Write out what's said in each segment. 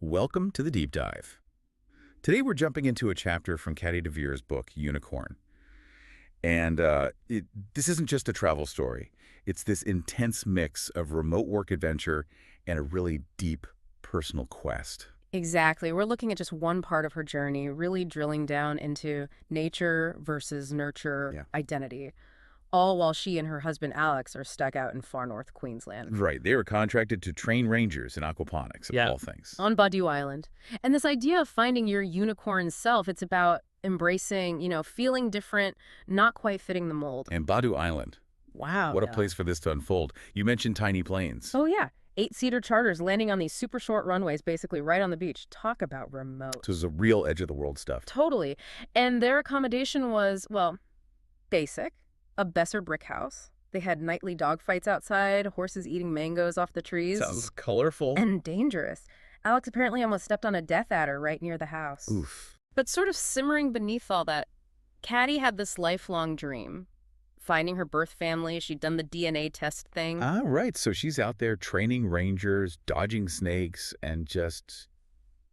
Welcome to the Deep Dive. Today we're jumping into a chapter from Caddy DeVere's book, Unicorn. And this isn't just a travel story. It's this intense mix of remote work adventure and a really deep personal quest. Exactly. We're looking at just one part of her journey, really drilling down into nature versus nurture Yeah. identity, all while she and her husband Alex are stuck out in far north Queensland. Right, they were contracted to train rangers in aquaponics, of Yeah. all things. On Badu Island. And this idea of finding your unicorn self, it's about embracing, feeling different, not quite fitting the mold. And Badu Island, Wow. what a place for this to unfold. You mentioned tiny planes. Oh, yeah. 8-seater charters landing on these super short runways, basically right on the beach. Talk about remote. So it was a real edge-of-the-world stuff. Totally. And their accommodation was, well, basic. A Besser brick house. They had nightly dogfights outside, horses eating mangoes off the trees. Sounds colorful. And dangerous. Alex apparently almost stepped on a death adder right near the house. Oof. But sort of simmering beneath all that, Caddy had this lifelong dream. Finding her birth family, she'd done the DNA test thing. Ah, right. So she's out there training rangers, dodging snakes, and just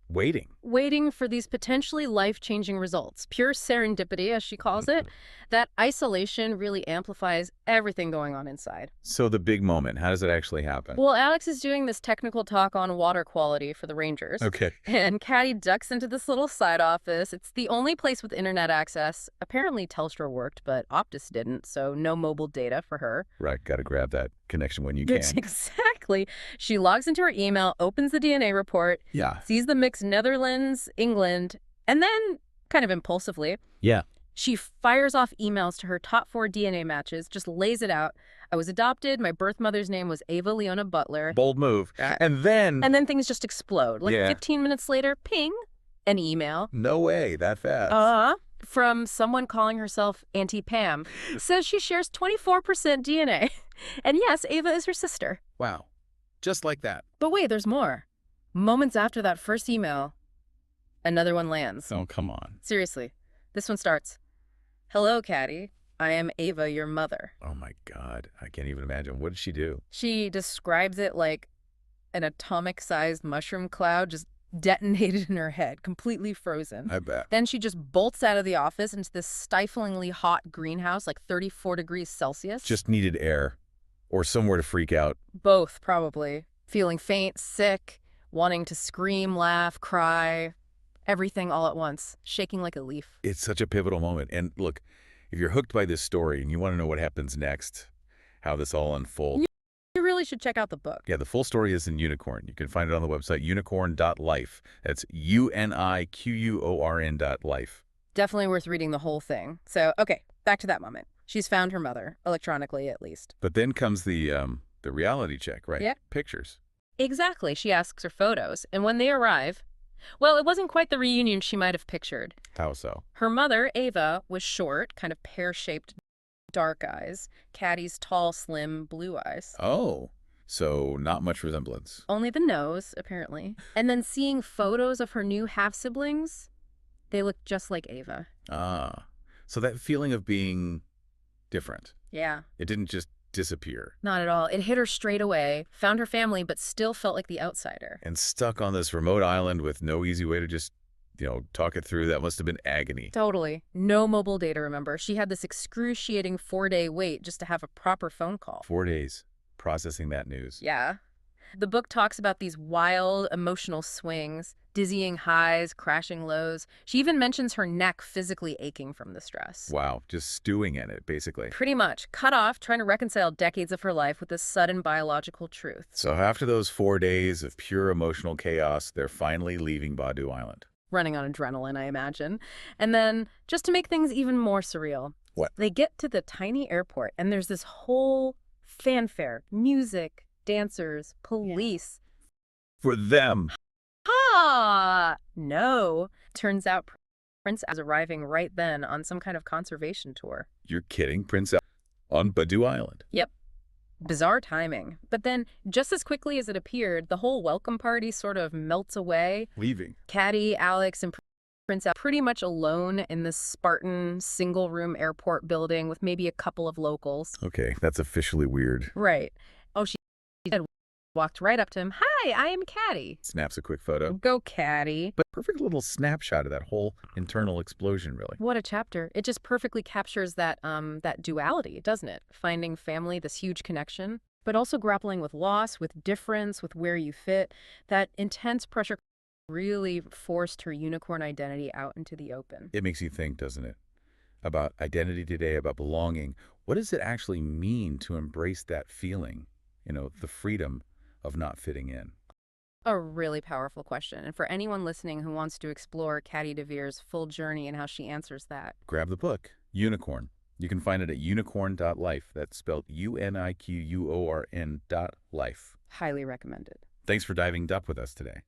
waiting. Waiting for these potentially life-changing results. Pure serendipity, as she calls it. That isolation really amplifies everything going on inside. So the big moment, how does it actually happen? Well, Alex is doing this technical talk on water quality for the Rangers. Okay. And Caddy ducks into this little side office. It's the only place with internet access. Apparently Telstra worked, but Optus didn't, so no mobile data for her. Right, got to grab that connection when you can. Exactly. She logs into her email, opens the DNA report, Yeah. sees the mix Netherlands, England, and then, kind of impulsively, Yeah. she fires off emails to her top 4 DNA matches, just lays it out. I was adopted. My birth mother's name was Ava Leona Butler. Bold move. And then... And then things just explode. Like Yeah. 15 minutes later, ping, an email. No way, that fast. From someone calling herself Auntie Pam. Says she shares 24% DNA. And yes, Ava is her sister. Wow. Just like that. But wait, there's more. Moments after that first email, another one lands. Oh, come on. Seriously. This one starts, "Hello, Caddy. I am Ava, your mother." Oh, my God. I can't even imagine. What did she do? She describes it like an atomic-sized mushroom cloud just detonated in her head, completely frozen. I bet. Then she just bolts out of the office into this stiflingly hot greenhouse, like 34 degrees Celsius. Just needed air. Or somewhere to freak out. Both, probably. Feeling faint, sick, wanting to scream, laugh, cry, everything all at once, shaking like a leaf. It's such a pivotal moment. And look, if you're hooked by this story and you want to know what happens next, how this all unfolds, You really should check out the book. yeah, the full story is in Unicorn. You can find it on the website unicorn.life. That's UNIQUORN.life. Definitely worth reading the whole thing. So, okay, back to that moment. She's found her mother, electronically at least. But then comes the reality check, right? Yeah. Pictures. Exactly. She asks her photos. And when they arrive, well, it wasn't quite the reunion she might have pictured. How so? Her mother, Ava, was short, kind of pear-shaped, dark eyes. Caddy's tall, slim, blue eyes. Oh, so not much resemblance. Only the nose, apparently. And then seeing photos of her new half-siblings, they look just like Ava. Ah, so that feeling of being different, Yeah, it didn't just disappear. not at all. It hit her straight away, found her family, but still felt like the outsider. And stuck on this remote island with no easy way to just, talk it through, that must have been agony. Totally. No mobile data, remember. She had this excruciating 4-day wait just to have a proper phone call. 4 days processing that news. Yeah. The book talks about these wild emotional swings, dizzying highs, crashing lows. She even mentions her neck physically aching from the stress. Wow, just stewing in it, basically. Pretty much. Cut off, trying to reconcile decades of her life with this sudden biological truth. So after those 4 days of pure emotional chaos, they're finally leaving Badu Island. Running on adrenaline, I imagine. And then, just to make things even more surreal, What? they get to the tiny airport, and there's this whole fanfare, music, dancers, police. For them. No. Turns out Prince was arriving right then on some kind of conservation tour. You're kidding, Prince on Badu Island. Yep. Bizarre timing. But then, just as quickly as it appeared, the whole welcome party sort of melts away. Leaving. Caddy, Alex, and Prince are pretty much alone in this Spartan single-room airport building with maybe a couple of locals. Okay, that's officially weird. Right. Oh, she said Walked right up to him. Hi, I am Caddy. Snaps a quick photo. Go, Caddy. But perfect little snapshot of that whole internal explosion, really. What a chapter. It just perfectly captures that duality, doesn't it? Finding family, this huge connection, but also grappling with loss, with difference, with where you fit. That intense pressure really forced her unicorn identity out into the open. It makes you think, doesn't it? About identity today, about belonging. What does it actually mean to embrace that feeling? The freedom of not fitting in. A really powerful question. And for anyone listening who wants to explore Caddy DeVere's full journey and how she answers that, Grab the book, Unicorn. You can find it at uniquorn.life. That's spelled UNIQUORN.life. highly recommended. Thanks for diving up with us today.